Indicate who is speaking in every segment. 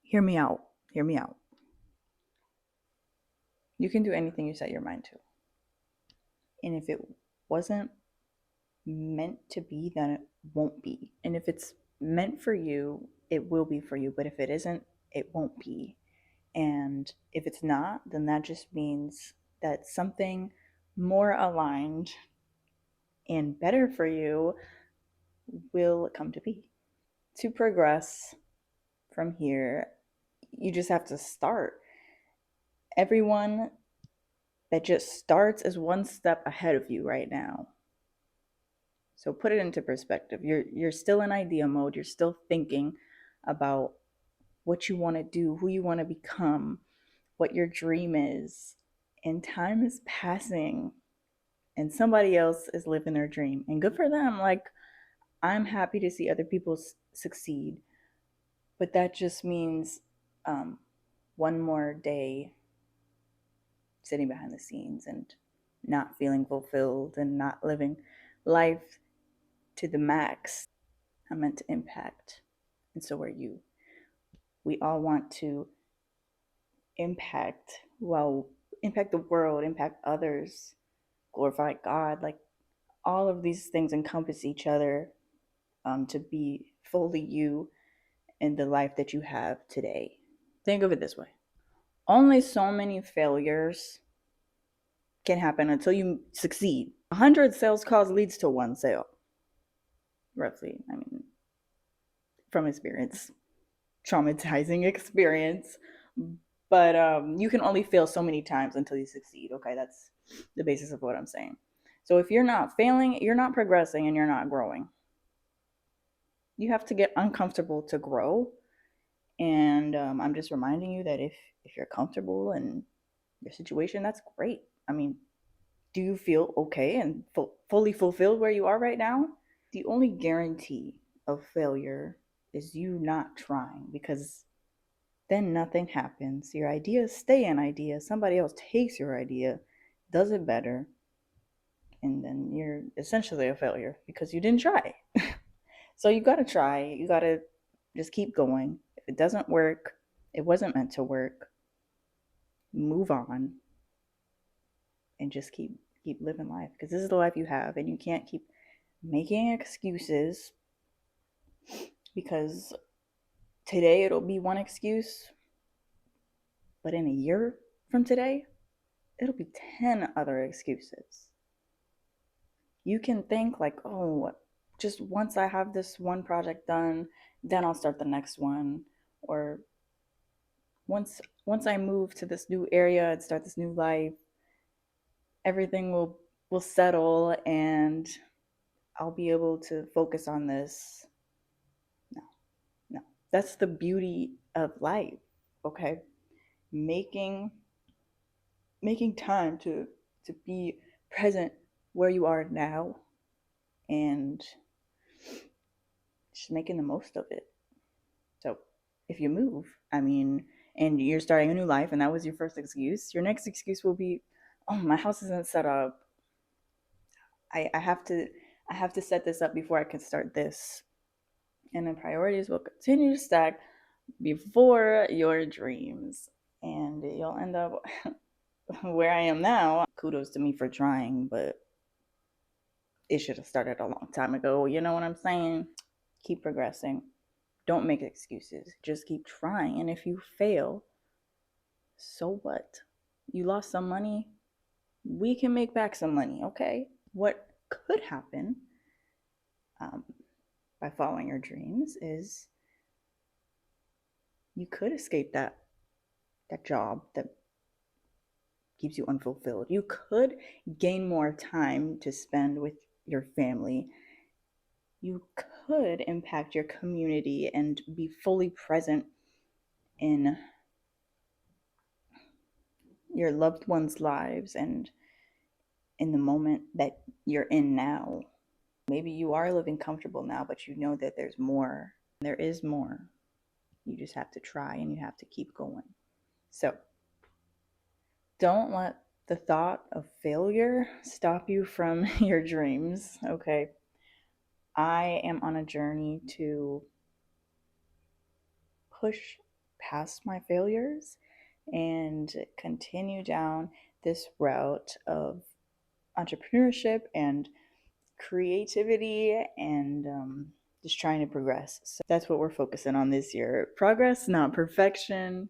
Speaker 1: Hear me out. Hear me out. You can do anything you set your mind to. And if it wasn't meant to be, then it won't be. And if it's meant for you, it will be for you. But if it isn't, it won't be. And if it's not, then that just means that something more aligned and better for you will come to be. To progress from here, you just have to start. Everyone that just starts is one step ahead of you right now. So put it into perspective. You're still in idea mode. You're still thinking about what you want to do, who you want to become, what your dream is. And time is passing and somebody else is living their dream. And good for them. Like, I'm happy to see other people succeed. But that just means one more day sitting behind the scenes and not feeling fulfilled and not living life to the max. I'm meant to impact, and so are you. We all want to impact, well, impact the world, impact others, glorify God. Like, all of these things encompass each other to be fully you in the life that you have today. Think of it this way: only so many failures can happen until you succeed. 100 sales calls leads to one sale, roughly. I mean, from experience, traumatizing experience. But you can only fail so many times until you succeed. Okay, that's the basis of what I'm saying. So if you're not failing, you're not progressing, and you're not growing. You have to get uncomfortable to grow. And I'm just reminding you that if you're comfortable in your situation, that's great. I mean, do you feel okay and fully fulfilled where you are right now? The only guarantee of failure is you not trying, because then nothing happens. Your ideas stay an idea. Somebody else takes your idea, does it better, and then you're essentially a failure because you didn't try. So you got to try. You got to just keep going. If it doesn't work, it wasn't meant to work. Move on and just keep living life, because this is the life you have, and you can't keep making excuses, because today it'll be one excuse, but in a year from today, it'll be 10 other excuses. You can think like, oh, just once I have this one project done, then I'll start the next one. Or once I move to this new area and start this new life, everything will settle and I'll be able to focus on this. No, no. That's the beauty of life, okay? Making time to be present where you are now and just making the most of it. So if you move, I mean, and you're starting a new life and that was your first excuse, your next excuse will be, oh, my house isn't set up. I have to set this up before I can start this. And then priorities will continue to stack before your dreams. And you'll end up where I am now. Kudos to me for trying, but it should have started a long time ago. You know what I'm saying? Keep progressing. Don't make excuses. Just keep trying. And if you fail, so what? You lost some money. We can make back some money, okay? What could happen by following your dreams is you could escape that job that keeps you unfulfilled. You could gain more time to spend with your family. You could impact your community and be fully present in your loved ones' lives and in the moment that you're in now. Maybe you are living comfortable now, but you know that there's more. There is more. You just have to try and you have to keep going. So don't let the thought of failure stop you from your dreams, okay? I am on a journey to push past my failures and continue down this route of entrepreneurship and creativity and just trying to progress. So that's what we're focusing on this year. Progress, not perfection.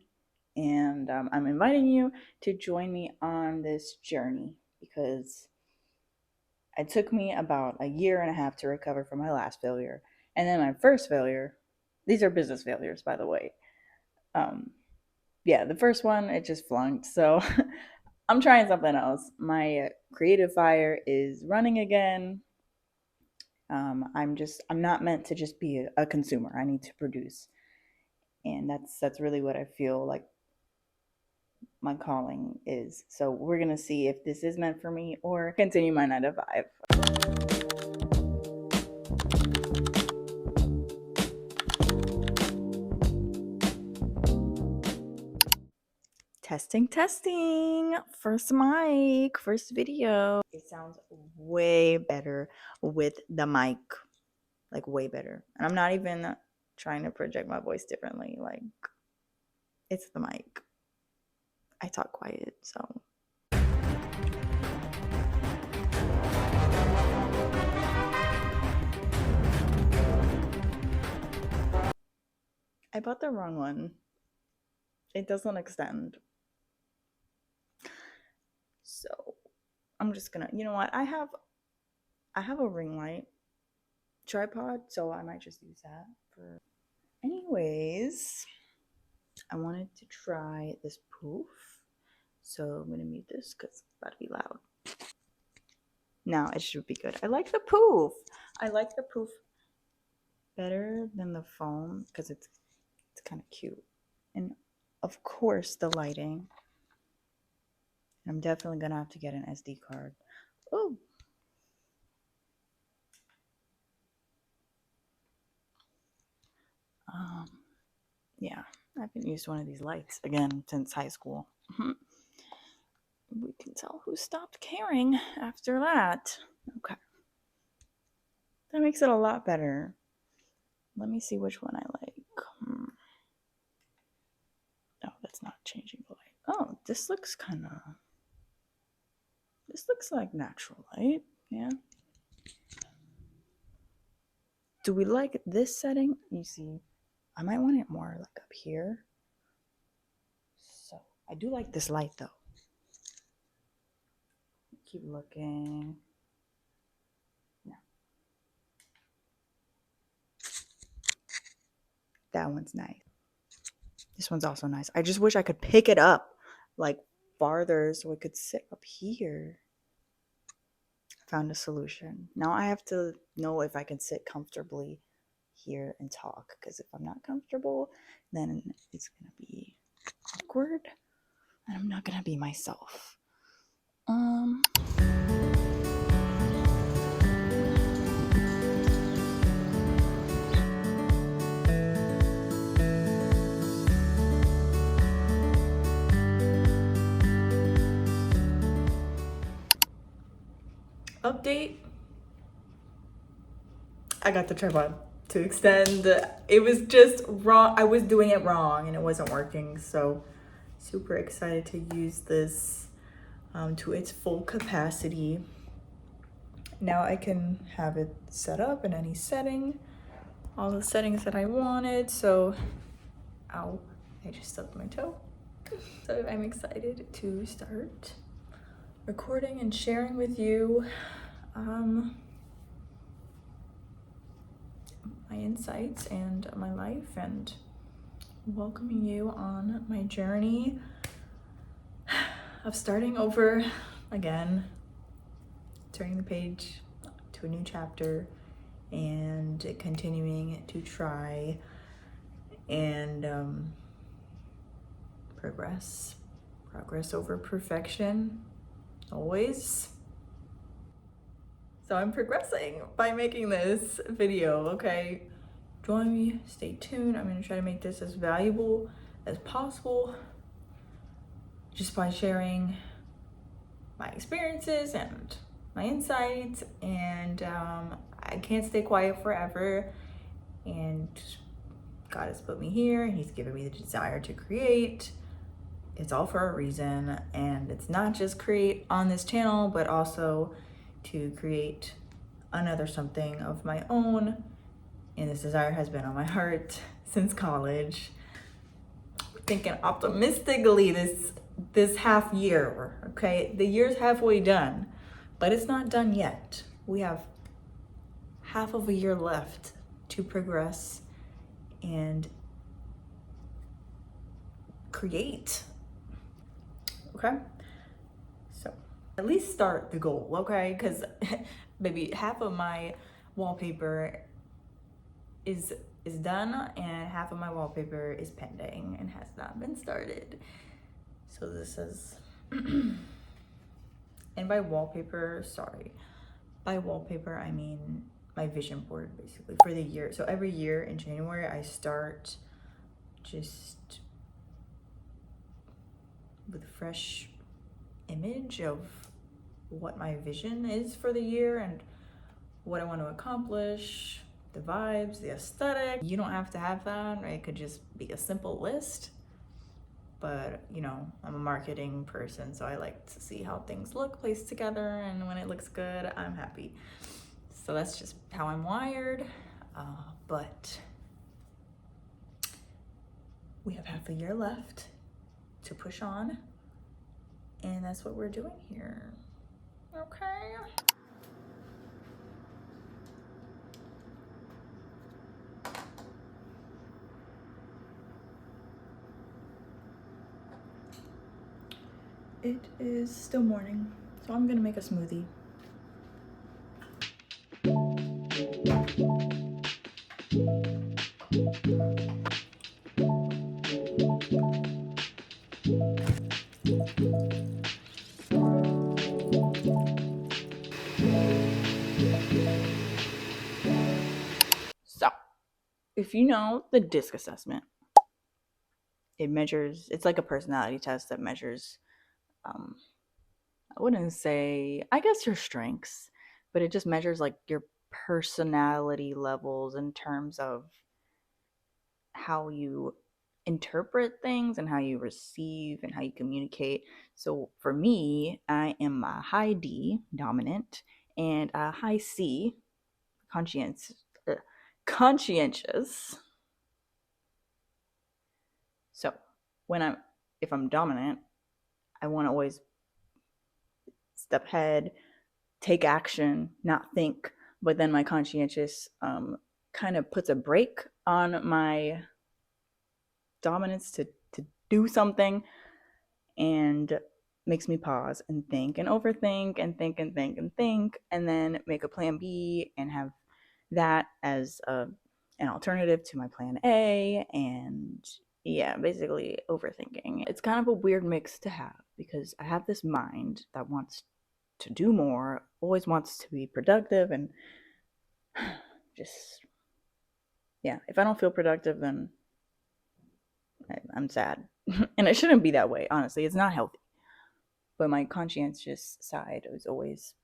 Speaker 1: And I'm inviting you to join me on this journey because it took me about a year and a half to recover from my last failure. And then my first failure, these are business failures, by the way. Yeah, the first one, it just flunked. So I'm trying something else. My creative fire is running again. I'm not meant to just be a consumer. I need to produce. And that's really what I feel like my calling is. So we're going to see if this is meant for me or continue my 9 to 5. Testing. First mic, first video. It sounds way better with the mic. Like way better. And I'm not even trying to project my voice differently. Like it's the mic. I talk quiet, so. I bought the wrong one. It doesn't extend. So I'm just gonna, you know what? I have a ring light tripod, so I might just use that for. Anyways, I wanted to try this poof. So I'm gonna mute this because it's about to be loud. Now it should be good. I like the poof. I like the poof better than the foam because it's kind of cute. And of course the lighting. I'm definitely gonna have to get an SD card. Oh. Yeah, I haven't used one of these lights again since high school. We can tell who stopped caring after that. Okay. That makes it a lot better. Let me see which one I like. Oh, that's not changing the light. Oh, this looks like natural light. Yeah. Do we like this setting? You see, I might want it more like up here. So I do like this light though. Keep looking. No. That one's nice. This one's also nice. I just wish I could pick it up like farther so it could sit up here. Found a solution. Now I have to know if I can sit comfortably here and talk, because if I'm not comfortable, then it's gonna be awkward and I'm not gonna be myself. Update. I got the tripod to extend. It was just wrong. I was doing it wrong and it wasn't working. So super excited to use this to its full capacity. Now I can have it set up in any setting, all the settings that I wanted. So, ow, I just stubbed my toe. So I'm excited to start recording and sharing with you my insights and my life, and welcoming you on my journey of starting over again, turning the page to a new chapter and continuing to try and progress over perfection always. So I'm progressing by making this video. Okay, join me, stay tuned. I'm gonna try to make this as valuable as possible just by sharing my experiences and my insights. And I can't stay quiet forever, and God has put me here and He's given me the desire to create. It's all for a reason, and it's not just create on this channel, but also to create another something of my own. And this desire has been on my heart since college. Thinking optimistically this half year, okay? The year's halfway done, but it's not done yet. We have half of a year left to progress and create, okay? So at least start the goal, okay? Because maybe half of my wallpaper is done and half of my wallpaper is pending and has not been started. So this is and by wallpaper, I mean my vision board, basically, for the year. So every year in January I start just with a fresh image of what my vision is for the year and what I want to accomplish, the vibes, the aesthetic. You don't have to have that, right? It could just be a simple list. But, you know, I'm a marketing person, so I like to see how things look placed together, and when it looks good, I'm happy. So that's just how I'm wired. But we have half a year left to push on, and that's what we're doing here. Okay. It is still morning, so I'm gonna make a smoothie. So, if you know the DISC assessment, it's like a personality test that measures, I wouldn't say, I guess, your strengths, but it just measures like your personality levels in terms of how you interpret things and how you receive and how you communicate. So for me, I am a high D, dominant, and a high C, conscientious. Conscientious. So if I'm dominant, I want to always step ahead, take action, not think. But then my conscientious kind of puts a brake on my dominance to do something, and makes me pause and think and overthink and think and think and think, and then make a plan B and have that as an alternative to my plan A. And yeah, basically overthinking. It's kind of a weird mix to have, because I have this mind that wants to do more, always wants to be productive, and just, yeah, if I don't feel productive, then I'm sad. And it shouldn't be that way, honestly. It's not healthy. But my conscientious side is always,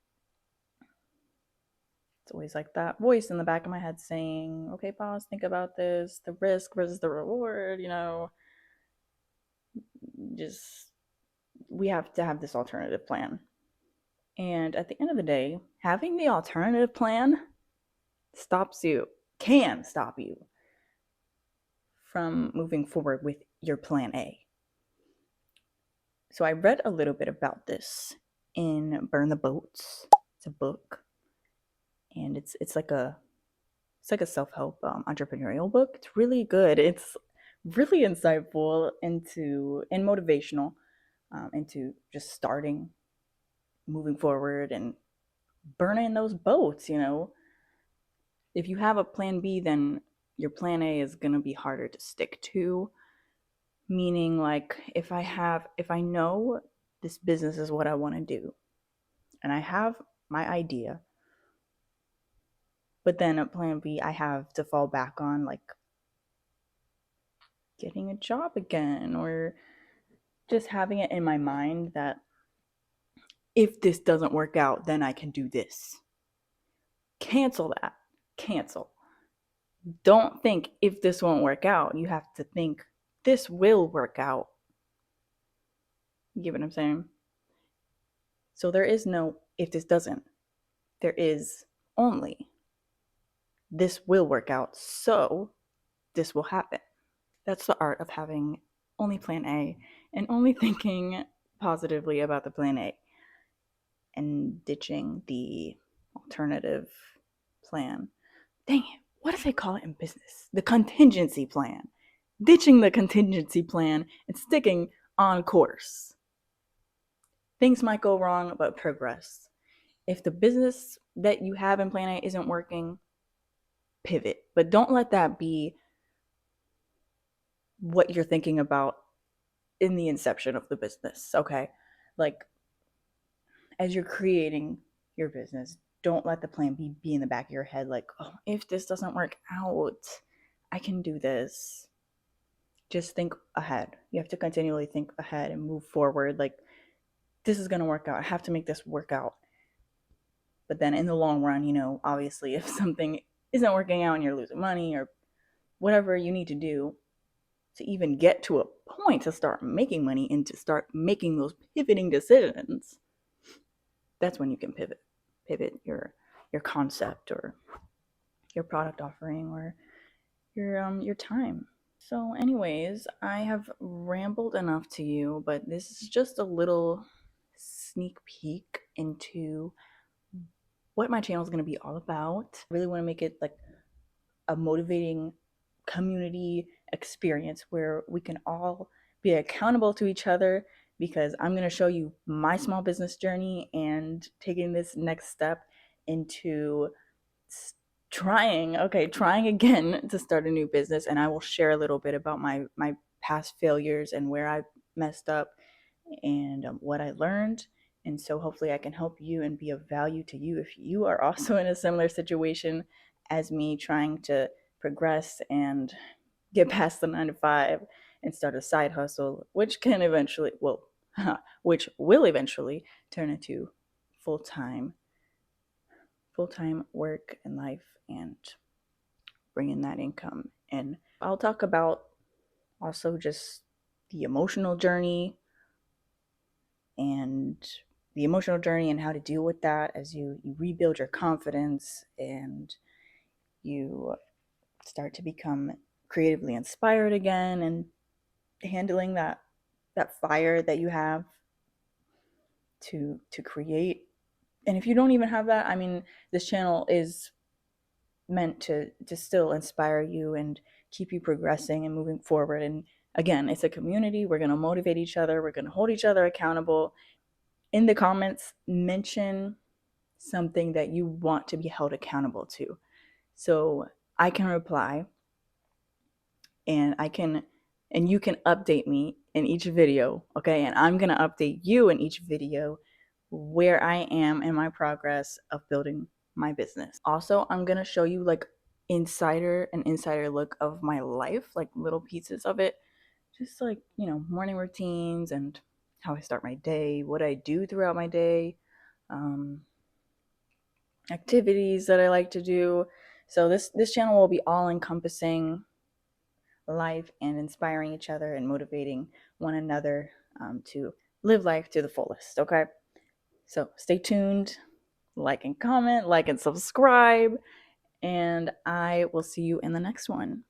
Speaker 1: it's always like that voice in the back of my head saying, okay, pause, think about this, the risk versus the reward, you know. Just, we have to have this alternative plan. And at the end of the day, having the alternative plan can stop you from moving forward with your plan A. So I read a little bit about this in Burn the Boats. It's a book, and it's like a self-help entrepreneurial book. It's really good. It's really insightful and motivational, into just starting, moving forward, and burning those boats. You know, if you have a plan B, then your plan A is going to be harder to stick to. Meaning, like, if I know this business is what I want to do, and I have my idea, but then at plan B, I have to fall back on, like, getting a job again, or just having it in my mind that if this doesn't work out, then I can do this. Cancel that. Cancel. Don't think if this won't work out. You have to think this will work out. You get what I'm saying? So there is no if this doesn't. There is only this will work out. So this will happen. That's the art of having only plan A and only thinking positively about the plan A and ditching the alternative plan. Dang it, what do they call it in business? The contingency plan. Ditching the contingency plan and sticking on course. Things might go wrong, but progress. If the business that you have in plan A isn't working, pivot. But don't let that be what you're thinking about in the inception of the business, okay? Like, as you're creating your business, don't let the plan B be in the back of your head, like, oh, if this doesn't work out, I can do this. Just think ahead. You have to continually think ahead and move forward. Like, this is going to work out. I have to make this work out. But then in the long run, obviously, if something isn't working out and you're losing money or whatever you need to do to even get to a point to start making money and to start making those pivoting decisions, that's when you can pivot your concept or your product offering or your time. So anyways, I have rambled enough to you, but this is just a little sneak peek into what my channel is going to be all about. I really want to make it like a motivating community experience where we can all be accountable to each other, because I'm going to show you my small business journey and taking this next step into trying again to start a new business. And I will share a little bit about my past failures and where I messed up and what I learned. And so hopefully I can help you and be of value to you if you are also in a similar situation as me, trying to progress and get past the 9 to 5 and start a side hustle, which will eventually turn into full-time work and life and bring in that income. And I'll talk about also just the emotional journey and how to deal with that as you rebuild your confidence and you start to become creatively inspired again, and handling that fire that you have to create. And if you don't even have that, I mean, this channel is meant to still inspire you and keep you progressing and moving forward. And again, it's a community. We're going to motivate each other. We're going to hold each other accountable. In the comments, mention something that you want to be held accountable to, so I can reply, and you can update me in each video, okay? And I'm going to update you in each video where I am in my progress of building my business. Also, I'm going to show you like an insider look of my life, like little pieces of it, just like, morning routines and how I start my day, what I do throughout my day, activities that I like to do. So this channel will be all encompassing life and inspiring each other and motivating one another to live life to the fullest. Okay, so stay tuned, like and comment, like and subscribe, and I will see you in the next one.